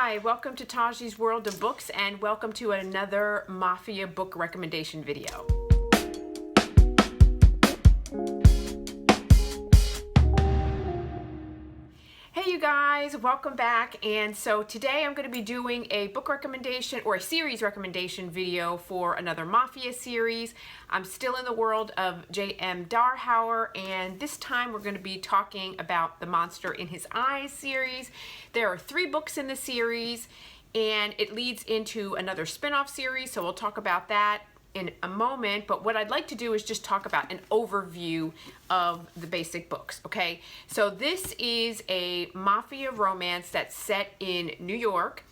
Hi, welcome to Taji's World of Books and welcome to another Mafia book recommendation video. Hey you guys, welcome back. And so today I'm going to be doing a book recommendation or a series recommendation video for another Mafia series. I'm still in the world of J.M. Darhower, and this time we're going to be talking about the Monster in His Eyes series. There are 3 books in the series and it leads into another spin-off series, so we'll talk about that in a moment. But what I'd like to do is just talk about an overview of the basic books, okay? So this is a Mafia romance that's set in New York,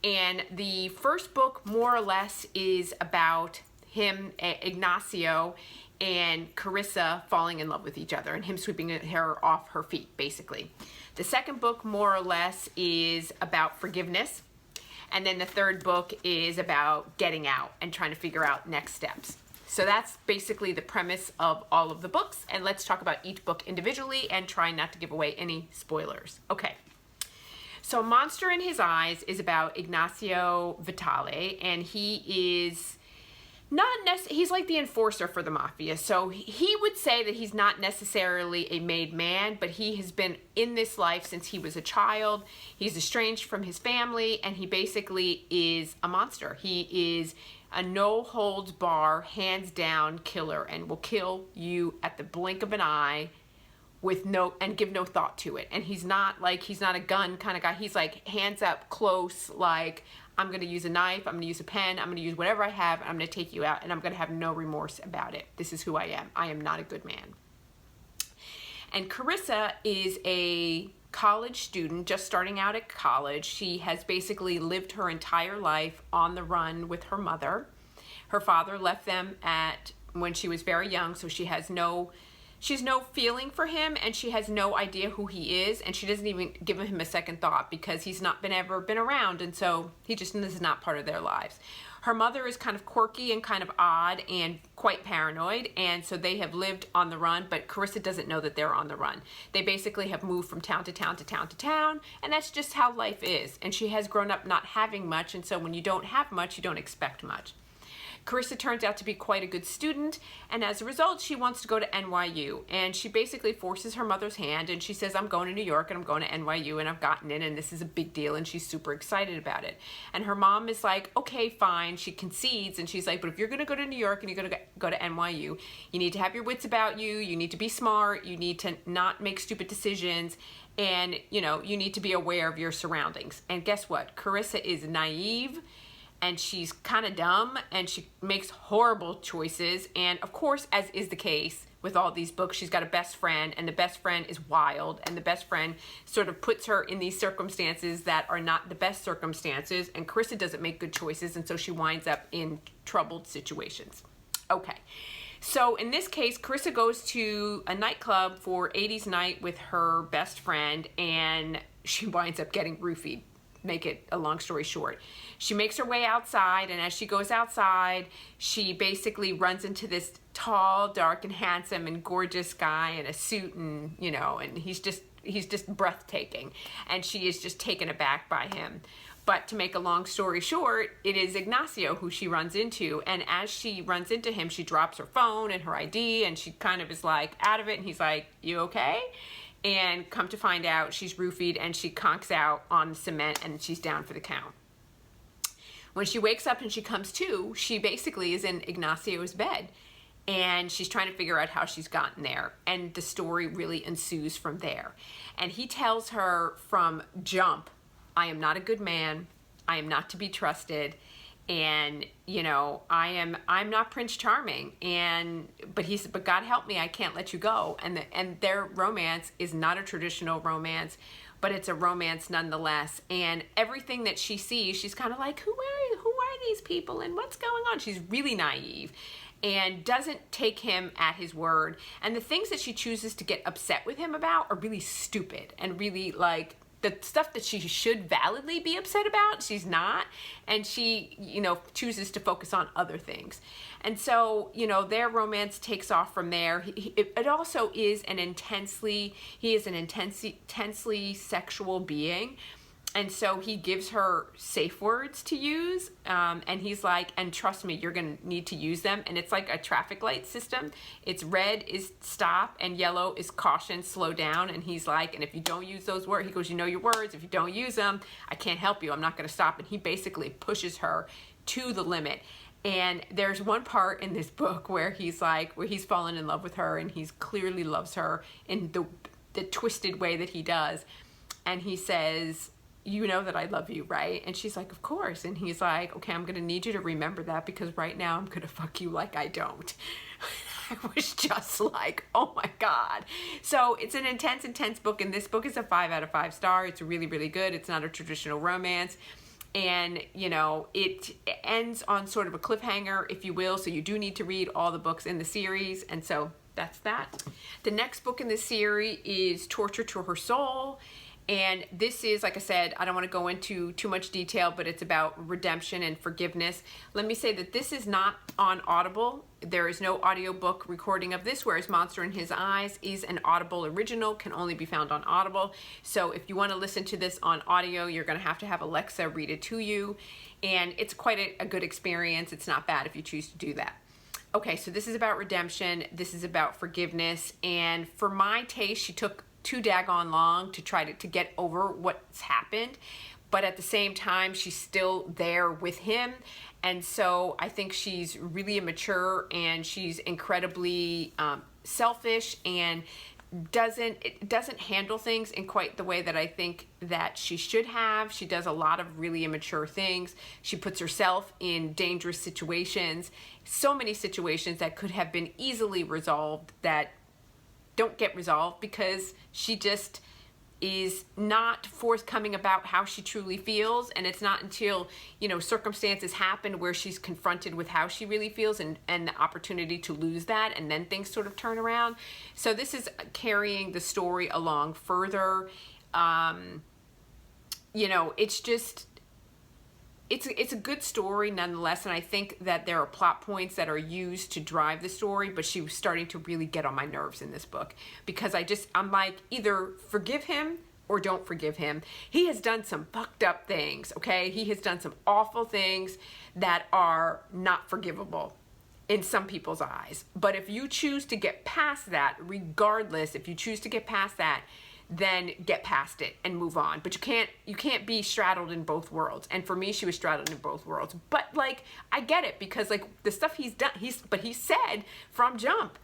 and the first book more or less is about him, Ignacio, and Carissa falling in love with each other and him sweeping her off her feet, basically. The second book more or less is about forgiveness. And then the third book is about getting out and trying to figure out next steps. So that's basically the premise of all of the books. And let's talk about each book individually and try not to give away any spoilers. Okay. So Monster in His Eyes is about Ignacio Vitale, and he is he's like the enforcer for the Mafia. So he would say that he's not necessarily a made man, but he has been in this life since he was a child. He's estranged from his family, and he basically is a monster. He is a no-holds-bar, hands-down killer, and will kill you at the blink of an eye and give no thought to it. And he's not a gun kind of guy. He's like hands up close, like, I'm going to use a knife, I'm going to use a pen, I'm going to use whatever I have, and I'm going to take you out, and I'm going to have no remorse about it. This is who I am. I am not a good man. And Carissa is a college student just starting out at college. She has basically lived her entire life on the run with her mother. Her father left them when she was very young, so she has no feeling for him, and she has no idea who he is, and she doesn't even give him a second thought because he's not ever been around, and so this is not part of their lives. Her mother is kind of quirky and kind of odd and quite paranoid, and so they have lived on the run, but Carissa doesn't know that they're on the run. They basically have moved from town to town to town to town, and that's just how life is, and she has grown up not having much, and so when you don't have much, you don't expect much. Carissa turns out to be quite a good student, and as a result, she wants to go to NYU, and she basically forces her mother's hand, and she says, I'm going to New York, and I'm going to NYU, and I've gotten in, and this is a big deal, and she's super excited about it. And her mom is like, okay, fine. She concedes, and she's like, but if you're going to go to New York and you're going to go to NYU, you need to have your wits about you, you need to be smart, you need to not make stupid decisions, and, you need to be aware of your surroundings. And guess what? Carissa is naive, and she's kind of dumb, and she makes horrible choices. And of course, as is the case with all these books, she's got a best friend, and the best friend is wild, and the best friend sort of puts her in these circumstances that are not the best circumstances, and Carissa doesn't make good choices, and so she winds up in troubled situations. Okay, so in this case, Carissa goes to a nightclub for 80s night with her best friend, and she winds up getting roofied. Make it a long story short. She makes her way outside, and as she goes outside, she basically runs into this tall, dark, and handsome and gorgeous guy in a suit, and and he's just breathtaking, and she is just taken aback by him. But to make a long story short, it is Ignacio who she runs into, and as she runs into him, she drops her phone and her ID, and she kind of is like out of it, and he's like, you okay? And come to find out, she's roofied, and she conks out on cement, and she's down for the count. When she wakes up and she comes to, she basically is in Ignacio's bed, and she's trying to figure out how she's gotten there, and the story really ensues from there. And he tells her from jump, I am not a good man, I am not to be trusted, and I'm not Prince Charming, but God help me, I can't let you go. And their romance is not a traditional romance, but it's a romance nonetheless. And everything that she sees, she's kind of like, who are these people and what's going on? She's really naive and doesn't take him at his word. And the things that she chooses to get upset with him about are really stupid and really like the stuff that she should validly be upset about, she's not, and she, chooses to focus on other things. And so, their romance takes off from there. It also is he is an intensely sexual being, And so he gives her safe words to use, and he's like, and trust me, you're gonna need to use them. And it's like a traffic light system. It's red is stop, and yellow is caution, slow down. And he's like, and if you don't use those words, he goes, you know your words. If you don't use them, I can't help you. I'm not gonna stop. And he basically pushes her to the limit. And there's one part in this book where he's like, where he's fallen in love with her, and he's clearly loves her in the twisted way that he does. And he says, you know that I love you, right? And she's like, of course. And he's like, okay, I'm gonna need you to remember that, because right now I'm gonna fuck you like I don't. I was just like, oh my God. So it's an intense book, and this book is a 5 out of 5 star. It's really, really good. It's not a traditional romance. And, you know, it ends on sort of a cliffhanger, if you will. So you do need to read all the books in the series. And so that's that. The next book in the series is Torture to Her Soul. And this is, like I said, I don't want to go into too much detail, but it's about redemption and forgiveness. Let me say that this is not on Audible. There is no audiobook recording of this, whereas Monster in His Eyes is an Audible original, can only be found on Audible. So if you want to listen to this on audio, you're going to have Alexa read it to you. And it's quite a good experience. It's not bad if you choose to do that. Okay, so this is about redemption. This is about forgiveness. And for my taste, she took too daggone long to try to get over what's happened, but at the same time she's still there with him. And so I think she's really immature, and she's incredibly selfish, and doesn't handle things in quite the way that I think that she should have. She does a lot of really immature things. She puts herself in dangerous situations, so many situations that could have been easily resolved that don't get resolved, because she just is not forthcoming about how she truly feels. And it's not until, you know, circumstances happen where she's confronted with how she really feels, and the opportunity to lose that, and then things sort of turn around. So this is carrying the story along further. You know, it's just, it's a good story nonetheless, and I think that there are plot points that are used to drive the story, but she was starting to really get on my nerves in this book, because I'm like, either forgive him or don't forgive him. He has done some fucked up things, okay? He has done some awful things that are not forgivable in some people's eyes. But if you choose to get past that, regardless, if you choose to get past that, then get past it and move on. But you can't be straddled in both worlds. And for me, she was straddled in both worlds. But like, I get it, because like the stuff he's done, he said from jump,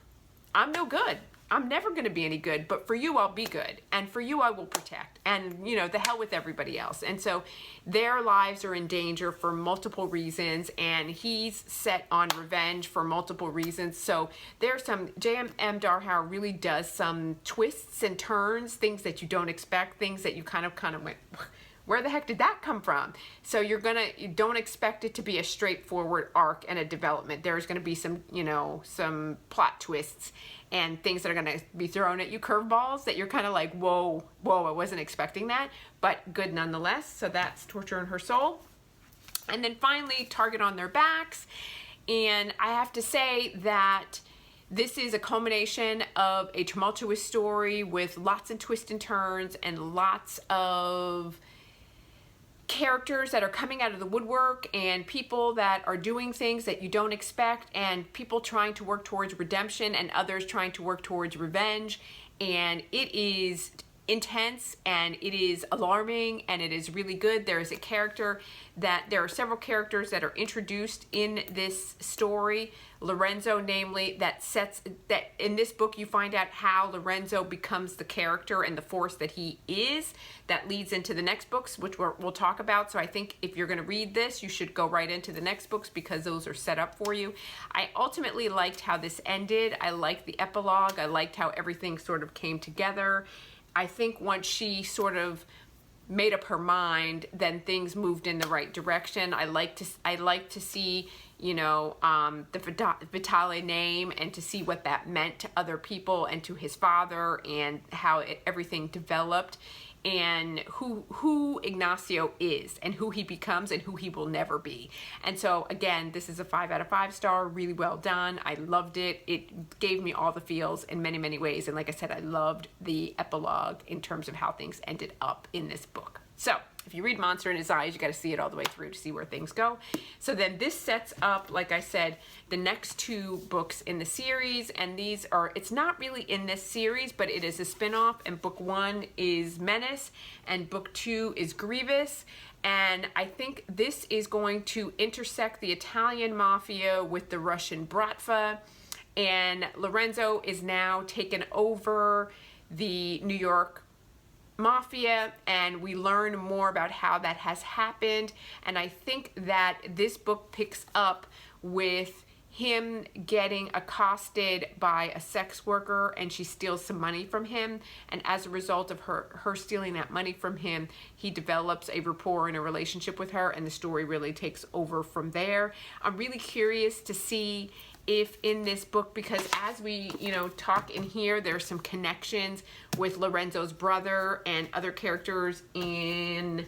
I'm no good. I'm never going to be any good, but for you, I'll be good. And for you, I will protect. And, you know, the hell with everybody else. And so their lives are in danger for multiple reasons, and he's set on revenge for multiple reasons. So there's some, J.M. Darhower really does some twists and turns, things that you don't expect, things that you kind of went, where the heck did that come from? So you don't expect it to be a straightforward arc and a development. There's going to be some, you know, some plot twists and things that are going to be thrown at you, curveballs that you're kind of like, whoa, I wasn't expecting that, but good nonetheless. So that's Torture in Her Soul. And then finally, Target on Their Backs. And I have to say that this is a culmination of a tumultuous story with lots of twists and turns and lots of characters that are coming out of the woodwork, and people that are doing things that you don't expect, and people trying to work towards redemption, and others trying to work towards revenge. And it is intense, and it is alarming, and it is really good. There is there are several characters that are introduced in this story. Lorenzo, namely, that in this book you find out how Lorenzo becomes the character and the force that he is. That leads into the next books, which we'll talk about. So I think if you're going to read this, you should go right into the next books, because those are set up for you. I ultimately liked how this ended. I liked the epilogue. I liked how everything sort of came together. I think once she sort of made up her mind, then things moved in the right direction. I like to see, you know, the Vitale name, and to see what that meant to other people and to his father, and how everything developed, and who Ignacio is, and who he becomes, and who he will never be. And so again, this is a 5 out of 5 star, really well done. I loved it. It gave me all the feels in many, many ways. And like I said, I loved the epilogue in terms of how things ended up in this book. So if you read Monster in His Eyes, you got to see it all the way through to see where things go. So then this sets up, like I said, the next 2 books in the series, and these are, it's not really in this series, but it is a spin-off, and book 1 is Menace, and book 2 is Grievous. And I think this is going to intersect the Italian Mafia with the Russian Bratva, and Lorenzo is now taken over the New York Mafia, and we learn more about how that has happened. And I think that this book picks up with him getting accosted by a sex worker, and she steals some money from him, and as a result of her stealing that money from him, he develops a rapport and a relationship with her, and the story really takes over from there. I'm really curious to see if in this book, because as we talk in here, there's some connections with Lorenzo's brother and other characters in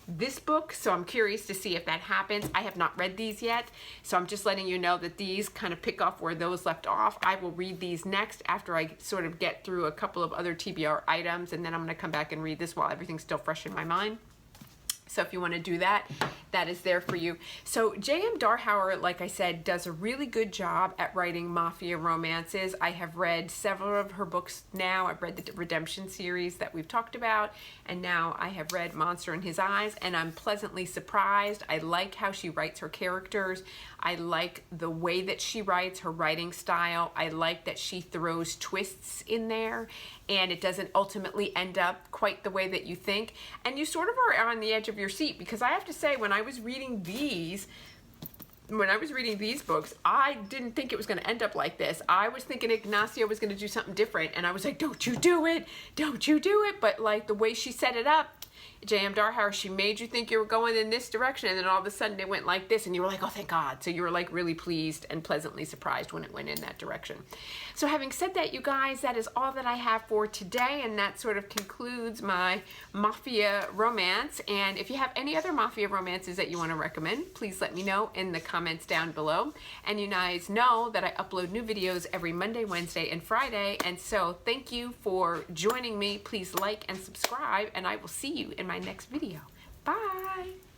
this book, so I'm curious to see if that happens. I have not read these yet, so I'm just letting you know that these kind of pick off where those left off. I will read these next after I sort of get through a couple of other TBR items, and then I'm going to come back and read this while everything's still fresh in my mind. So if you want to do that, that is there for you. So J.M. Darhower, like I said, does a really good job at writing mafia romances. I have read several of her books now. I've read the Redemption series that we've talked about, and now I have read Monster in His Eyes, and I'm pleasantly surprised. I like how she writes her characters. I like the way that she writes, her writing style. I like that she throws twists in there, and it doesn't ultimately end up quite the way that you think. And you sort of are on the edge of your seat, because I have to say, when I was reading these books, I didn't think it was going to end up like this. I was thinking Ignacio was going to do something different, and I was like, don't you do it, don't you do it. But like the way she set it up, J.M. Darhower, she made you think you were going in this direction, and then all of a sudden it went like this, and you were like, oh, thank God. So you were like really pleased and pleasantly surprised when it went in that direction. So having said that, you guys, that is all that I have for today, and that sort of concludes my Mafia romance. And if you have any other Mafia romances that you want to recommend, please let me know in the comments down below. And you guys know that I upload new videos every Monday, Wednesday, and Friday, and so thank you for joining me. Please like and subscribe, and I will see you in my next video. Bye!